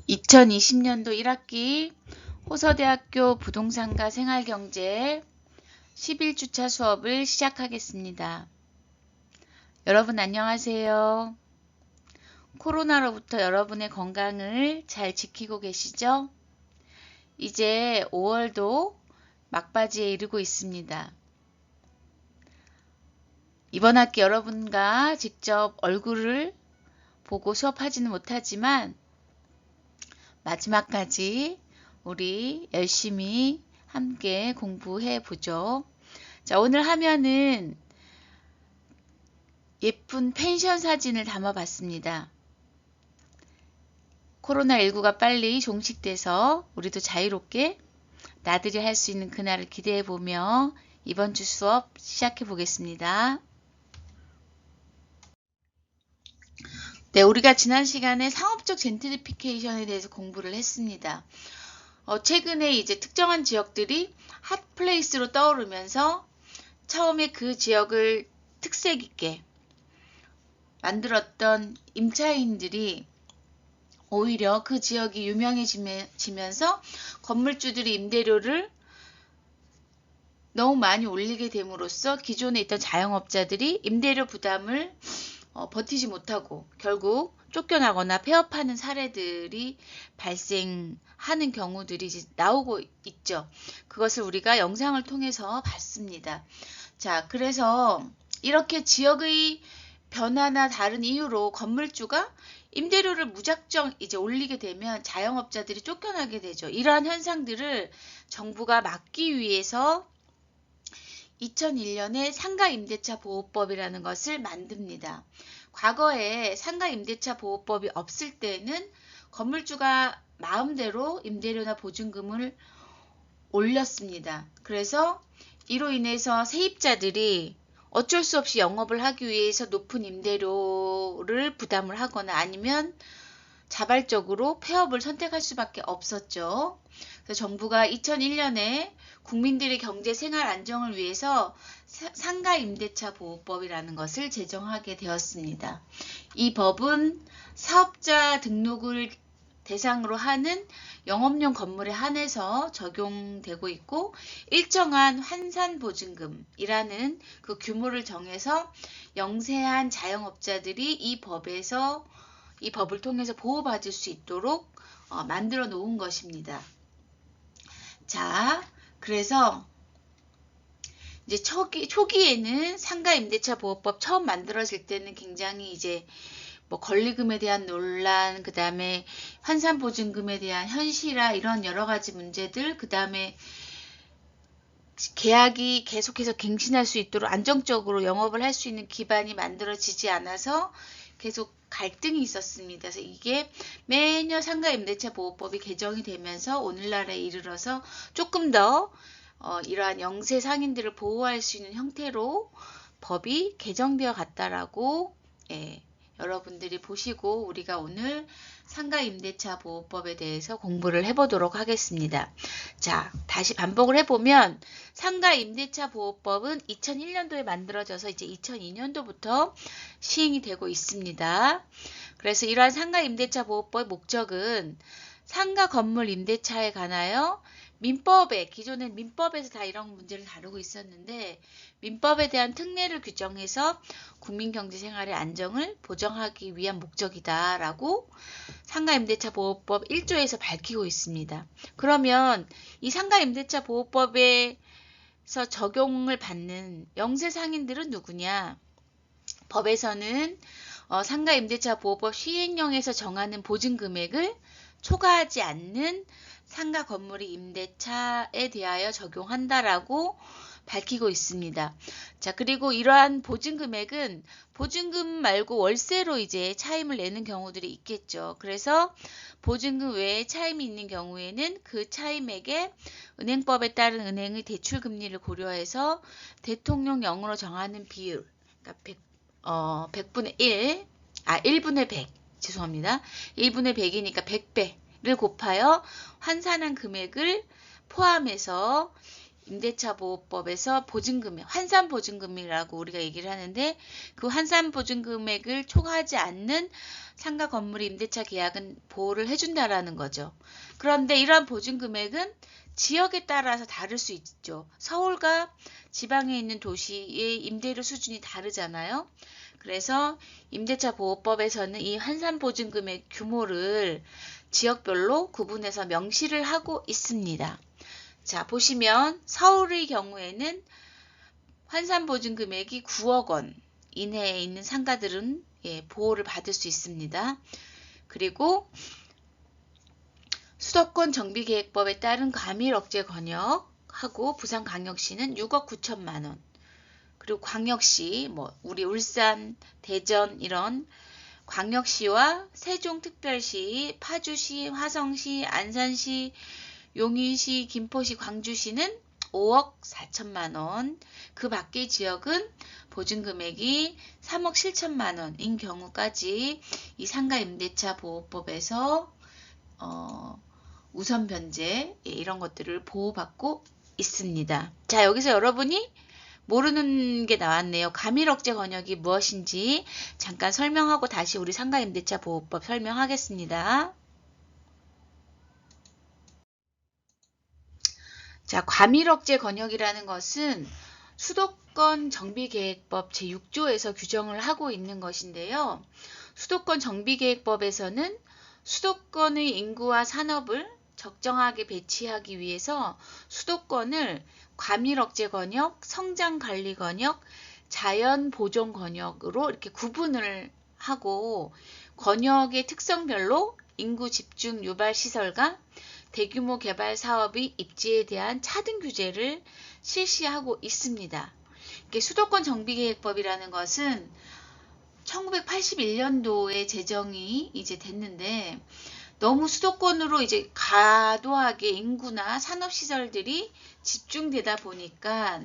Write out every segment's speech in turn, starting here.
2020년도 1학기 호서대학교 부동산과 생활경제 11주차 수업을 시작하겠습니다. 여러분 안녕하세요. 코로나로부터 여러분의 건강을 잘 지키고 계시죠? 이제 5월도 막바지에 이르고 있습니다. 이번 학기 여러분과 직접 얼굴을 보고 수업하지는 못하지만 마지막까지 우리 열심히 함께 공부해 보죠. 자, 오늘 화면은 예쁜 펜션 사진을 담아 봤습니다. 코로나19가 빨리 종식돼서 우리도 자유롭게 나들이 할 수 있는 그날을 기대해 보며 이번 주 수업 시작해 보겠습니다. 네, 우리가 지난 시간에 상업적 젠트리피케이션에 대해서 공부를 했습니다. 최근에 이제 특정한 지역들이 핫플레이스로 떠오르면서 처음에 그 지역을 특색 있게 만들었던 임차인들이 오히려 그 지역이 유명해지면서 건물주들이 임대료를 너무 많이 올리게 됨으로써 기존에 있던 자영업자들이 임대료 부담을 버티지 못하고 결국 쫓겨나거나 폐업하는 사례들이 발생하는 경우들이 이제 나오고 있죠. 그것을 우리가 영상을 통해서 봤습니다. 자, 그래서 이렇게 지역의 변화나 다른 이유로 건물주가 임대료를 무작정 이제 올리게 되면 자영업자들이 쫓겨나게 되죠. 이러한 현상들을 정부가 막기 위해서 2001년에 상가임대차 보호법이라는 것을 만듭니다. 과거에 상가임대차 보호법이 없을 때는 건물주가 마음대로 임대료나 보증금을 올렸습니다. 그래서 이로 인해서 세입자들이 어쩔 수 없이 영업을 하기 위해서 높은 임대료를 부담을 하거나 아니면 자발적으로 폐업을 선택할 수밖에 없었죠. 그래서 정부가 2001년에 국민들의 경제 생활 안정을 위해서 상가임대차 보호법이라는 것을 제정하게 되었습니다. 이 법은 사업자 등록을 대상으로 하는 영업용 건물에 한해서 적용되고 있고 일정한 환산보증금이라는 그 규모를 정해서 영세한 자영업자들이 이 법을 통해서 보호받을 수 있도록 만들어 놓은 것입니다. 자, 그래서 이제 초기에는 상가임대차 보호법 처음 만들어질 때는 굉장히 이제 권리금에 대한 논란, 그 다음에 환산보증금에 대한 현실화 이런 여러 가지 문제들, 그 다음에 계약이 계속해서 갱신할 수 있도록 안정적으로 영업을 할 수 있는 기반이 만들어지지 않아서 계속 갈등이 있었습니다. 그래서 이게 매년 상가임대차 보호법이 개정이 되면서 오늘날에 이르러서 조금 더 이러한 영세 상인들을 보호할 수 있는 형태로 법이 개정되어 갔다라고 여러분들이 보시고 우리가 오늘 상가임대차 보호법에 대해서 공부를 해보도록 하겠습니다. 자, 다시 반복을 해보면 상가임대차 보호법은 2001년도에 만들어져서 이제 2002년도부터 시행이 되고 있습니다. 그래서 이러한 상가임대차 보호법의 목적은 상가 건물 임대차에 관하여 기존엔 민법에서 다 이런 문제를 다루고 있었는데 민법에 대한 특례를 규정해서 국민경제생활의 안정을 보장하기 위한 목적이다라고 상가임대차 보호법 1조에서 밝히고 있습니다. 그러면 이 상가임대차 보호법에서 적용을 받는 영세상인들은 누구냐? 법에서는 상가임대차 보호법 시행령에서 정하는 보증금액을 초과하지 않는 상가 건물의 임대차에 대하여 적용한다라고 밝히고 있습니다. 자, 그리고 이러한 보증금액은 보증금 말고 월세로 이제 차임을 내는 경우들이 있겠죠. 그래서 보증금 외에 차임이 있는 경우에는 그 차임액에 은행법에 따른 은행의 대출 금리를 고려해서 대통령령으로 정하는 비율, 그러니까 100분의 1, 1분의 100, 죄송합니다. 1분의 100이니까 100배를 곱하여 환산한 금액을 포함해서 임대차 보호법에서 보증금액, 환산 보증금이라고 우리가 얘기를 하는데 그 환산 보증금액을 초과하지 않는 상가 건물의 임대차 계약은 보호를 해준다라는 거죠. 그런데 이러한 보증금액은 지역에 따라서 다를 수 있죠. 서울과 지방에 있는 도시의 임대료 수준이 다르잖아요. 그래서 임대차 보호법에서는 이 환산 보증금의 규모를 지역별로 구분해서 명시를 하고 있습니다. 자, 보시면 서울의 경우에는 환산 보증 금액이 9억 원 이내에 있는 상가들은 보호를 받을 수 있습니다. 그리고 수도권 정비계획법에 따른 과밀 억제 권역하고 부산광역시는 6억 9천만 원. 그리고 광역시, 우리 울산, 대전 이런 광역시와 세종특별시, 파주시, 화성시, 안산시, 용인시, 김포시, 광주시는 5억 4천만 원, 그 밖의 지역은 보증금액이 3억 7천만 원인 경우까지 이 상가임대차 보호법에서 우선 변제 이런 것들을 보호받고 있습니다. 자, 여기서 여러분이 모르는 게 나왔네요. 과밀억제 권역이 무엇인지 잠깐 설명하고 다시 우리 상가임대차 보호법 설명하겠습니다. 자, 과밀억제 권역이라는 것은 수도권 정비계획법 제6조에서 규정을 하고 있는 것인데요. 수도권 정비계획법에서는 수도권의 인구와 산업을 적정하게 배치하기 위해서 수도권을 과밀억제 권역, 성장관리 권역, 자연보존 권역으로 이렇게 구분을 하고 권역의 특성별로 인구 집중 유발 시설과 대규모 개발 사업의 입지에 대한 차등 규제를 실시하고 있습니다. 수도권 정비계획법이라는 것은 1981년도에 제정이 이제 됐는데 너무 수도권으로 이제 과도하게 인구나 산업시설들이 집중되다 보니까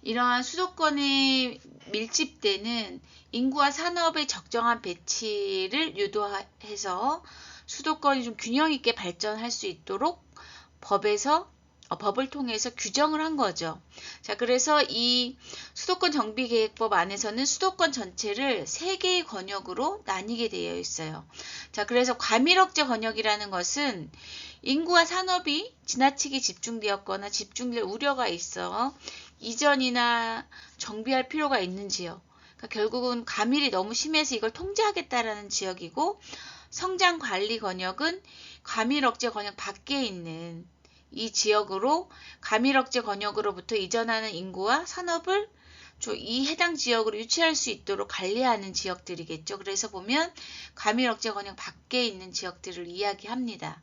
이러한 수도권에 밀집되는 인구와 산업의 적정한 배치를 유도해서 수도권이 좀 균형 있게 발전할 수 있도록 법을 통해서 규정을 한 거죠. 자, 그래서 이 수도권 정비계획법 안에서는 수도권 전체를 3개의 권역으로 나뉘게 되어 있어요. 자, 그래서 과밀억제 권역이라는 것은 인구와 산업이 지나치게 집중되었거나 집중될 우려가 있어 이전이나 정비할 필요가 있는 지역. 그러니까 결국은 과밀이 너무 심해서 이걸 통제하겠다라는 지역이고, 성장관리 권역은 과밀억제 권역 밖에 있는 이 지역으로 과밀억제 권역으로부터 이전하는 인구와 산업을 이 해당 지역으로 유치할 수 있도록 관리하는 지역들이겠죠. 그래서 보면 과밀억제 권역 밖에 있는 지역들을 이야기합니다.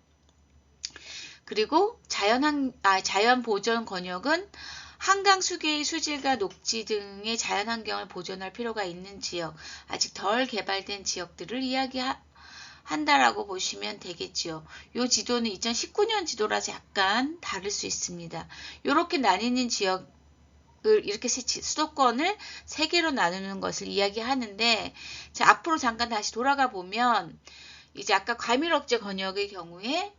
그리고 자연보존 권역은 한강 수계의 수질과 녹지 등의 자연환경을 보존할 필요가 있는 지역, 아직 덜 개발된 지역들을 이야기한다라고 보시면 되겠지요. 이 지도는 2019년 지도라서 약간 다를 수 있습니다. 이렇게 나뉘는 지역을 이렇게 수도권을 3개로 나누는 것을 이야기하는데, 자, 앞으로 잠깐 다시 돌아가 보면 이제 아까 과밀억제 권역의 경우에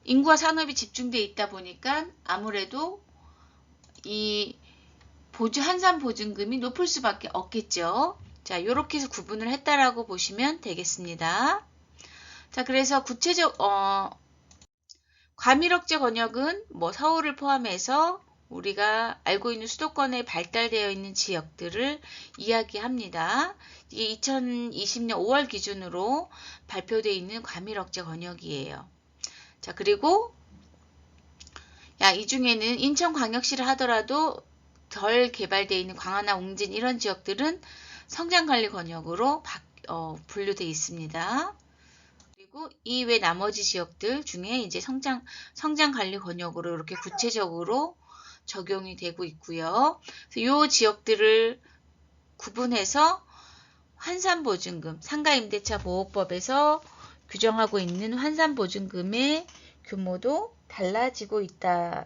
인구와 산업이 집중되어 있다 보니까 아무래도 이 환산 보증금이 높을 수밖에 없겠죠. 자, 이렇게 해서 구분을 했다라고 보시면 되겠습니다. 자, 그래서 과밀억제 권역은 서울을 포함해서 우리가 알고 있는 수도권에 발달되어 있는 지역들을 이야기합니다. 이게 2020년 5월 기준으로 발표되어 있는 과밀억제 권역이에요. 자, 그리고 이 중에는 인천광역시를 하더라도 덜 개발되어 있는 광화나 웅진 이런 지역들은 성장관리 권역으로 분류되어 있습니다. 그리고 이외 나머지 지역들 중에 이제 성장관리 권역으로 이렇게 구체적으로 적용이 되고 있고요. 이 지역들을 구분해서 환산보증금, 상가임대차 보호법에서 규정하고 있는 환산보증금의 규모도 달라지고 있다는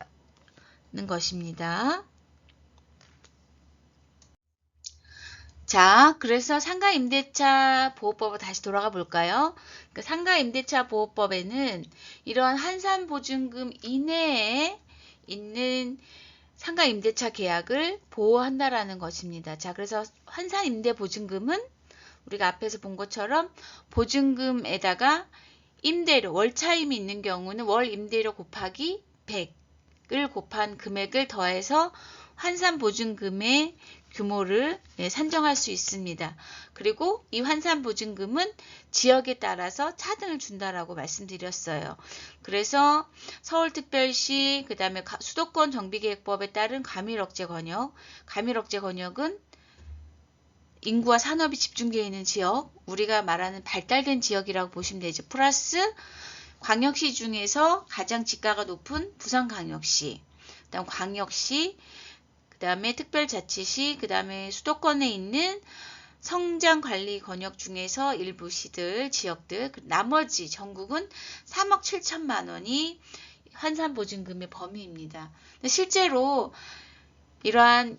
것입니다. 자, 그래서 상가임대차 보호법으로 다시 돌아가 볼까요? 그러니까 상가임대차 보호법에는 이러한 환산보증금 이내에 있는 상가 임대차 계약을 보호한다라는 것입니다. 자, 그래서 환산 임대 보증금은 우리가 앞에서 본 것처럼 보증금에다가 임대료, 월차임이 있는 경우는 월 임대료 곱하기 100을 곱한 금액을 더해서 환산 보증금의 규모를 산정할 수 있습니다. 그리고 이 환산 보증금은 지역에 따라서 차등을 준다라고 말씀드렸어요. 그래서 서울특별시, 그 다음에 수도권 정비계획법에 따른 과밀억제 권역, 과밀억제 권역은 인구와 산업이 집중되어 있는 지역, 우리가 말하는 발달된 지역이라고 보시면 되죠. 플러스 광역시 중에서 가장 지가가 높은 부산광역시, 그다음 광역시, 그 다음에 특별자치시, 그 다음에 수도권에 있는 성장관리 권역 중에서 일부 시들, 지역들, 나머지 전국은 3억 7천만 원이 환산보증금의 범위입니다. 실제로 이러한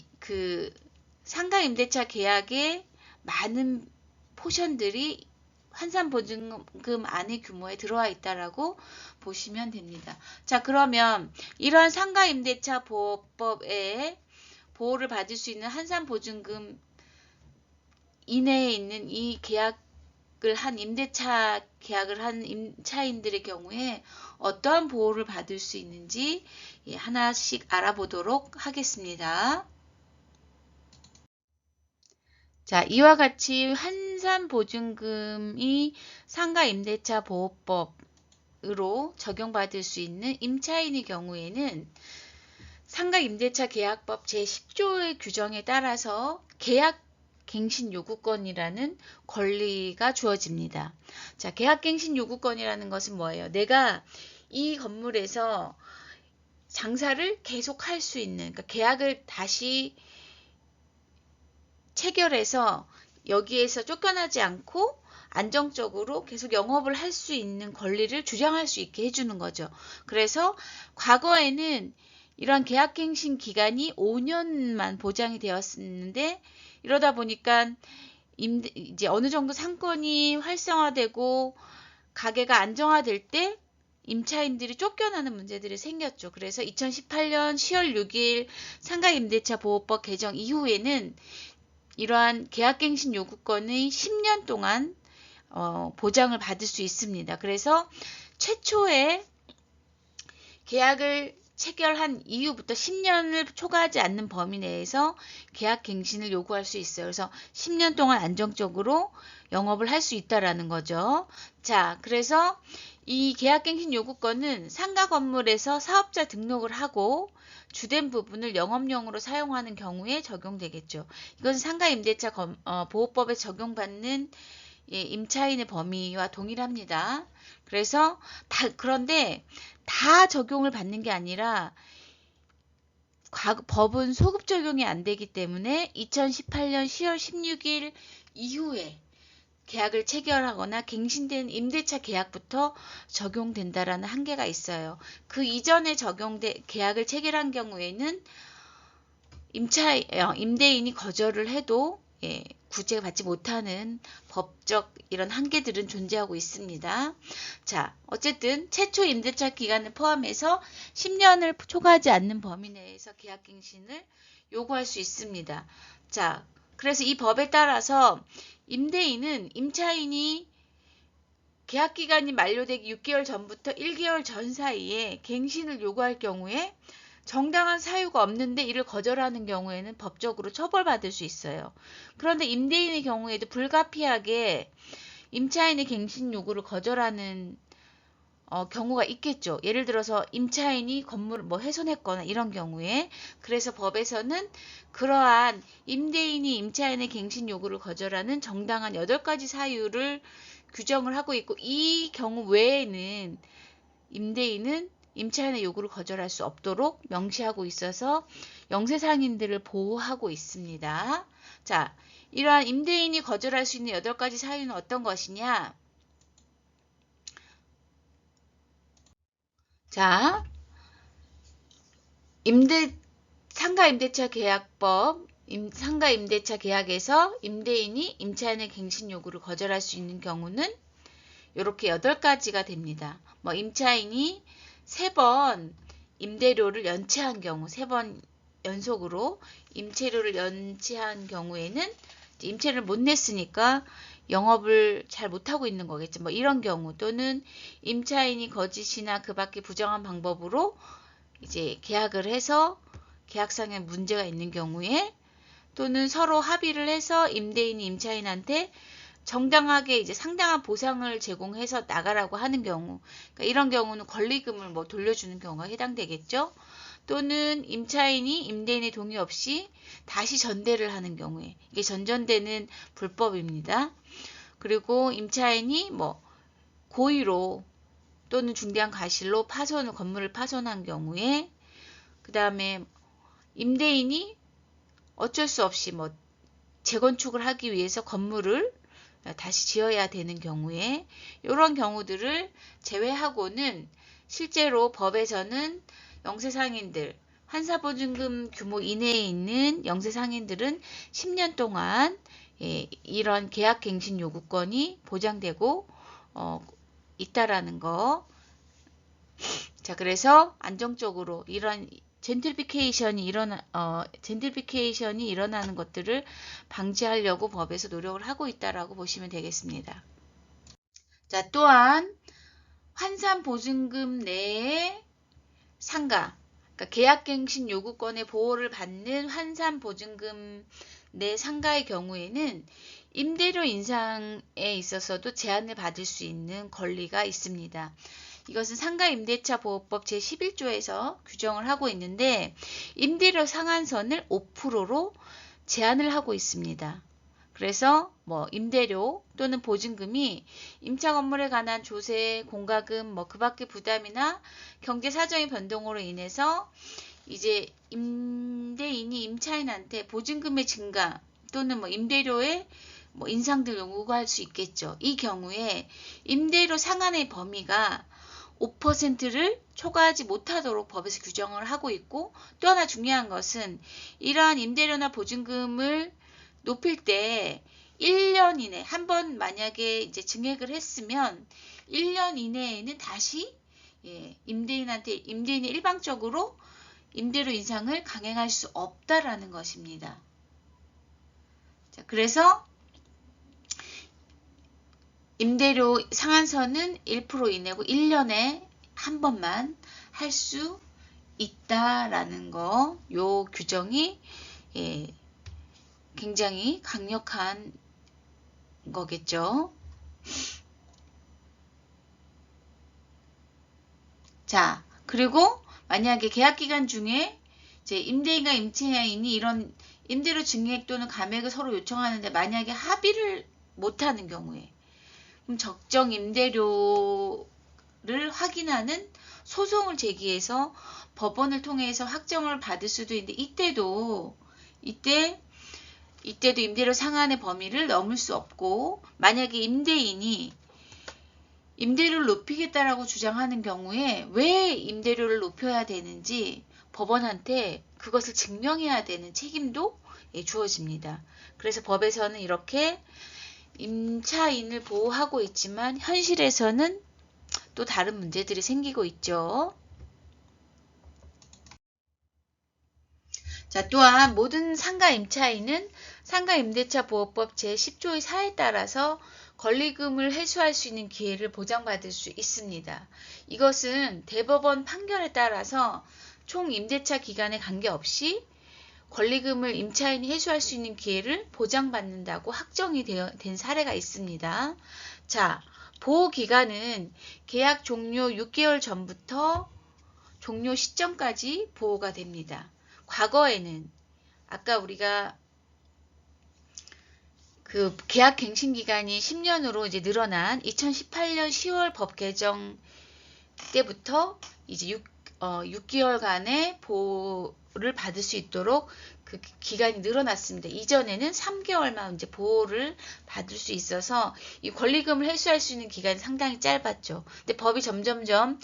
상가 임대차 계약의 많은 포션들이 환산보증금 안의 규모에 들어와 있다라고 보시면 됩니다. 자, 그러면 이러한 상가 임대차 보호법에 보호를 받을 수 있는 환산보증금 이내에 있는 이 계약을 한 임대차 계약을 한 임차인들의 경우에 어떠한 보호를 받을 수 있는지 하나씩 알아보도록 하겠습니다. 자, 이와 같이 환산보증금이 상가 임대차 보호법으로 적용받을 수 있는 임차인의 경우에는 상가 임대차 계약법 제10조의 규정에 따라서 계약갱신 요구권이라는 권리가 주어집니다. 자, 계약갱신 요구권이라는 것은 뭐예요? 내가 이 건물에서 장사를 계속할 수 있는, 그러니까 계약을 다시 체결해서 여기에서 쫓겨나지 않고 안정적으로 계속 영업을 할 수 있는 권리를 주장할 수 있게 해주는 거죠. 그래서 과거에는 이러한 계약갱신 기간이 5년만 보장이 되었는데 이러다 보니까 이제 어느 정도 상권이 활성화되고 가게가 안정화될 때 임차인들이 쫓겨나는 문제들이 생겼죠. 그래서 2018년 10월 6일 상가임대차 보호법 개정 이후에는 이러한 계약갱신 요구권의 10년 동안 보장을 받을 수 있습니다. 그래서 최초에 계약을 체결한 이후부터 10년을 초과하지 않는 범위 내에서 계약갱신을 요구할 수 있어요. 그래서 10년 동안 안정적으로 영업을 할 수 있다라는 거죠. 자, 그래서 이 계약갱신 요구권은 상가 건물에서 사업자 등록을 하고 주된 부분을 영업용으로 사용하는 경우에 적용되겠죠. 이것은 상가임대차 보호법에 적용받는 임차인의 범위와 동일합니다. 그래서 그런데 다 적용을 받는 게 아니라 법은 소급 적용이 안 되기 때문에 2018년 10월 16일 이후에 계약을 체결하거나 갱신된 임대차 계약부터 적용된다라는 한계가 있어요. 그 이전에 계약을 체결한 경우에는 임대인이 거절을 해도 구제가 받지 못하는 법적 이런 한계들은 존재하고 있습니다. 자, 어쨌든 최초 임대차 기간을 포함해서 10년을 초과하지 않는 범위 내에서 계약갱신을 요구할 수 있습니다. 자, 그래서 이 법에 따라서 임대인은 임차인이 계약기간이 만료되기 6개월 전부터 1개월 전 사이에 갱신을 요구할 경우에 정당한 사유가 없는데 이를 거절하는 경우에는 법적으로 처벌받을 수 있어요. 그런데 임대인의 경우에도 불가피하게 임차인의 갱신 요구를 거절하는 경우가 있겠죠. 예를 들어서 임차인이 건물을 훼손했거나 이런 경우에. 그래서 법에서는 그러한 임대인이 임차인의 갱신 요구를 거절하는 정당한 8가지 사유를 규정을 하고 있고, 이 경우 외에는 임대인은 임차인의 요구를 거절할 수 없도록 명시하고 있어서 영세상인들을 보호하고 있습니다. 자, 이러한 임대인이 거절할 수 있는 8가지 사유는 어떤 것이냐? 자, 상가임대차 계약법, 상가임대차 계약에서 임대인이 임차인의 갱신 요구를 거절할 수 있는 경우는 이렇게 8가지가 됩니다. 임차인이 3번 임대료를 연체한 경우, 3번 연속으로 임차료를 연체한 경우에는 임차료를 못 냈으니까 영업을 잘 못하고 있는 거겠죠. 뭐 이런 경우, 또는 임차인이 거짓이나 그 밖에 부정한 방법으로 이제 계약을 해서 계약상의 문제가 있는 경우에, 또는 서로 합의를 해서 임대인이 임차인한테 정당하게 이제 상당한 보상을 제공해서 나가라고 하는 경우, 그러니까 이런 경우는 권리금을 뭐 돌려주는 경우가 해당되겠죠. 또는 임차인이 임대인의 동의 없이 다시 전대를 하는 경우에, 이게 전전대는 불법입니다. 그리고 임차인이 뭐 고의로 또는 중대한 과실로 건물을 파손한 경우에, 그 다음에 임대인이 어쩔 수 없이 뭐 재건축을 하기 위해서 건물을 다시 지어야 되는 경우에, 이런 경우들을 제외하고는 실제로 법에서는 영세상인들, 환사보증금 규모 이내에 있는 영세상인들은 10년 동안 이런 계약갱신 요구권이 보장되고 있다라는 거. 자, 그래서 안정적으로 이런 젠틀피케이션이 일어나는 것들을 방지하려고 법에서 노력을 하고 있다라고 보시면 되겠습니다. 자, 또한 환산보증금 내의 상가, 그러니까 계약갱신 요구권의 보호를 받는 환산보증금 내 상가의 경우에는 임대료 인상에 있어서도 제한을 받을 수 있는 권리가 있습니다. 이것은 상가임대차보호법 제11조에서 규정을 하고 있는데, 임대료 상한선을 5%로 제한을 하고 있습니다. 그래서 뭐 임대료 또는 보증금이 임차 건물에 관한 조세, 공과금, 뭐 그 밖의 부담이나 경제 사정의 변동으로 인해서 이제 임대인이 임차인한테 보증금의 증가 또는 뭐 임대료의 뭐 인상 등 요구할 수 있겠죠. 이 경우에 임대료 상한의 범위가 5%를 초과하지 못하도록 법에서 규정을 하고 있고, 또 하나 중요한 것은 이러한 임대료나 보증금을 높일 때 1년 이내, 한번 만약에 이제 증액을 했으면 1년 이내에는 다시 임대인이 일방적으로 임대료 인상을 강행할 수 없다라는 것입니다. 자, 그래서 임대료 상한선은 1% 이내고 1년에 한 번만 할 수 있다라는 거, 요 규정이 굉장히 강력한 거겠죠. 자, 그리고 만약에 계약기간 중에 이제 임대인과 임차인이 이런 임대료 증액 또는 감액을 서로 요청하는데 만약에 합의를 못하는 경우에, 그럼 적정 임대료를 확인하는 소송을 제기해서 법원을 통해서 확정을 받을 수도 있는데, 이때도 임대료 상한의 범위를 넘을 수 없고, 만약에 임대인이 임대료를 높이겠다라고 주장하는 경우에 왜 임대료를 높여야 되는지 법원한테 그것을 증명해야 되는 책임도 주어집니다. 그래서 법에서는 이렇게 임차인을 보호하고 있지만 현실에서는 또 다른 문제들이 생기고 있죠. 자, 또한 모든 상가 임차인은 상가임대차보호법 제10조의 4에 따라서 권리금을 회수할 수 있는 기회를 보장받을 수 있습니다. 이것은 대법원 판결에 따라서 총 임대차 기간에 관계없이 권리금을 임차인이 회수할 수 있는 기회를 보장받는다고 확정이 된 사례가 있습니다. 자, 보호기간은 계약 종료 6개월 전부터 종료 시점까지 보호가 됩니다. 과거에는 아까 우리가 그 계약 갱신 기간이 10년으로 이제 늘어난 2018년 10월 법 개정 때부터 이제 6개월간의 보호를 받을 수 있도록 그 기간이 늘어났습니다. 이전에는 3개월만 이제 보호를 받을 수 있어서 이 권리금을 회수할 수 있는 기간이 상당히 짧았죠. 근데 법이 점점점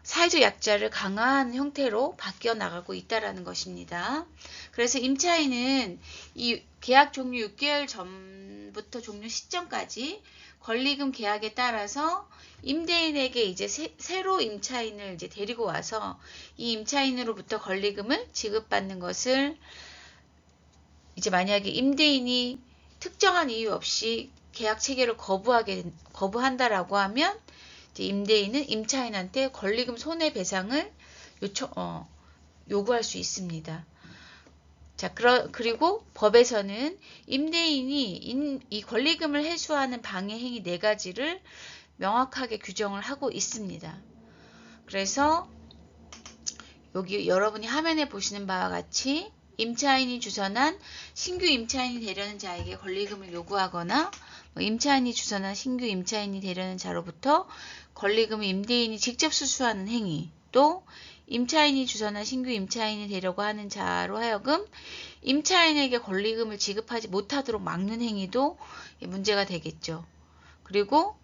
사회적 약자를 강화하는 형태로 바뀌어 나가고 있다는 것입니다. 그래서 임차인은 이 계약 종료 6개월 전부터 종료 시점까지 권리금 계약에 따라서 임대인에게 이제 새로 임차인을 이제 데리고 와서 이 임차인으로부터 권리금을 지급받는 것을 이제 만약에 임대인이 특정한 이유 없이 계약 체결을 거부한다라고 하면 이제 임대인은 임차인한테 권리금 손해배상을 요구할 수 있습니다. 자, 그리고 법에서는 임대인이 이 권리금을 회수하는 방해 행위 4가지를 명확하게 규정을 하고 있습니다. 그래서 여기 여러분이 화면에 보시는 바와 같이 임차인이 주선한 신규 임차인이 되려는 자에게 권리금을 요구하거나 임차인이 주선한 신규 임차인이 되려는 자로부터 권리금을 임대인이 직접 수수하는 행위, 또 임차인이 주선한 신규 임차인이 되려고 하는 자로 하여금 임차인에게 권리금을 지급하지 못하도록 막는 행위도 문제가 되겠죠. 그리고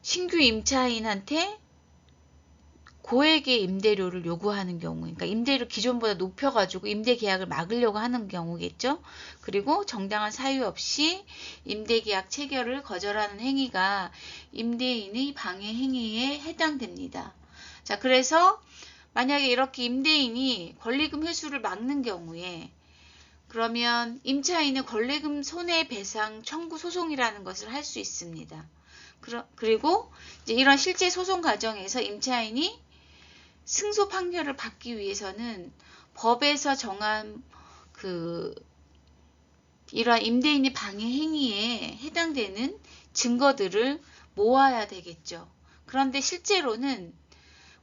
신규 임차인한테 고액의 임대료를 요구하는 경우, 그러니까 임대료 기존보다 높여가지고 임대 계약을 막으려고 하는 경우겠죠. 그리고 정당한 사유 없이 임대 계약 체결을 거절하는 행위가 임대인의 방해 행위에 해당됩니다. 자, 그래서 만약에 이렇게 임대인이 권리금 회수를 막는 경우에 그러면 임차인은 권리금 손해배상 청구 소송이라는 것을 할 수 있습니다. 그리고 이제 이런 실제 소송 과정에서 임차인이 승소 판결을 받기 위해서는 법에서 정한 이러한 임대인의 방해 행위에 해당되는 증거들을 모아야 되겠죠. 그런데 실제로는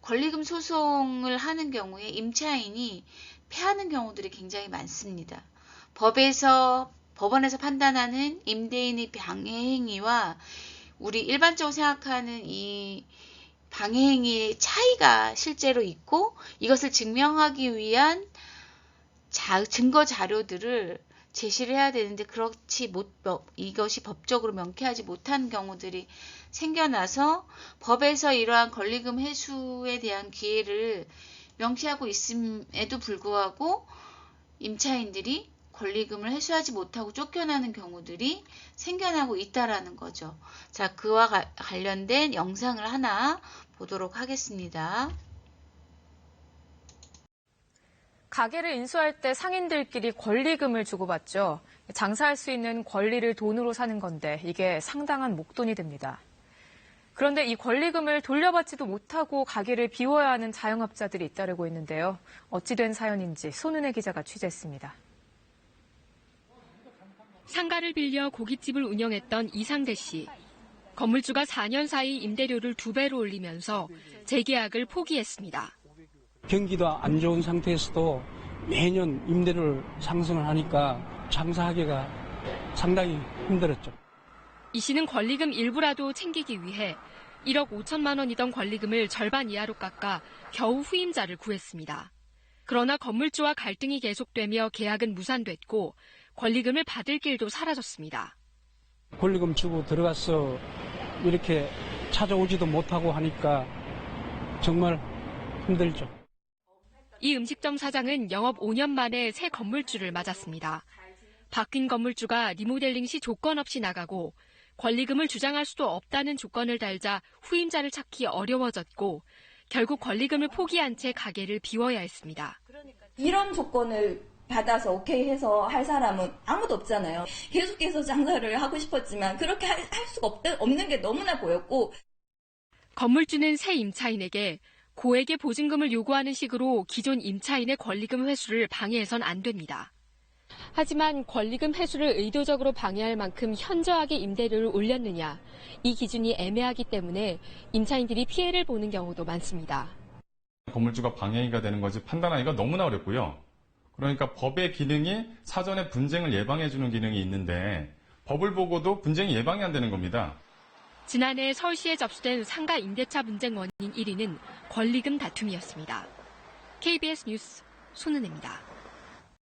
권리금 소송을 하는 경우에 임차인이 패하는 경우들이 굉장히 많습니다. 법원에서 판단하는 임대인의 방해 행위와 우리 일반적으로 생각하는 이 방해 행위의 차이가 실제로 있고 이것을 증명하기 위한 증거 자료들을 제시를 해야 되는데 이것이 법적으로 명쾌하지 못한 경우들이 생겨나서 법에서 이러한 권리금 회수에 대한 기회를 명시하고 있음에도 불구하고 임차인들이 권리금을 회수하지 못하고 쫓겨나는 경우들이 생겨나고 있다라는 거죠. 자, 그와 관련된 영상을 하나 보도록 하겠습니다. 가게를 인수할 때 상인들끼리 권리금을 주고받죠. 장사할 수 있는 권리를 돈으로 사는 건데 이게 상당한 목돈이 됩니다. 그런데 이 권리금을 돌려받지도 못하고 가게를 비워야 하는 자영업자들이 잇따르고 있는데요. 어찌 된 사연인지 손은혜 기자가 취재했습니다. 상가를 빌려 고깃집을 운영했던 이상대 씨. 건물주가 4년 사이 임대료를 2배로 올리면서 재계약을 포기했습니다. 경기도 안 좋은 상태에서도 매년 임대료를 상승을 하니까 장사하기가 상당히 힘들었죠. 이 씨는 권리금 일부라도 챙기기 위해 1억 5천만 원이던 권리금을 절반 이하로 깎아 겨우 후임자를 구했습니다. 그러나 건물주와 갈등이 계속되며 계약은 무산됐고 권리금을 받을 길도 사라졌습니다. 권리금 주고 들어가서 이렇게 찾아오지도 못하고 하니까 정말 힘들죠. 이 음식점 사장은 영업 5년 만에 새 건물주를 맞았습니다. 바뀐 건물주가 리모델링 시 조건 없이 나가고 권리금을 주장할 수도 없다는 조건을 달자 후임자를 찾기 어려워졌고 결국 권리금을 포기한 채 가게를 비워야 했습니다. 이런 조건을 받아서 오케이 해서 할 사람은 아무도 없잖아요. 계속해서 장사를 하고 싶었지만 그렇게 할 수가 없는 게 너무나 보였고. 건물주는 새 임차인에게 고액의 보증금을 요구하는 식으로 기존 임차인의 권리금 회수를 방해해선 안 됩니다. 하지만 권리금 회수를 의도적으로 방해할 만큼 현저하게 임대료를 올렸느냐, 이 기준이 애매하기 때문에 임차인들이 피해를 보는 경우도 많습니다. 건물주가 방해가 되는 것이 판단하기가 너무나 어렵고요. 그러니까 법의 기능이 사전에 분쟁을 예방해주는 기능이 있는데 법을 보고도 분쟁이 예방이 안 되는 겁니다. 지난해 서울시에 접수된 상가 임대차 분쟁 원인 1위는 권리금 다툼이었습니다. KBS 뉴스 손은혜입니다.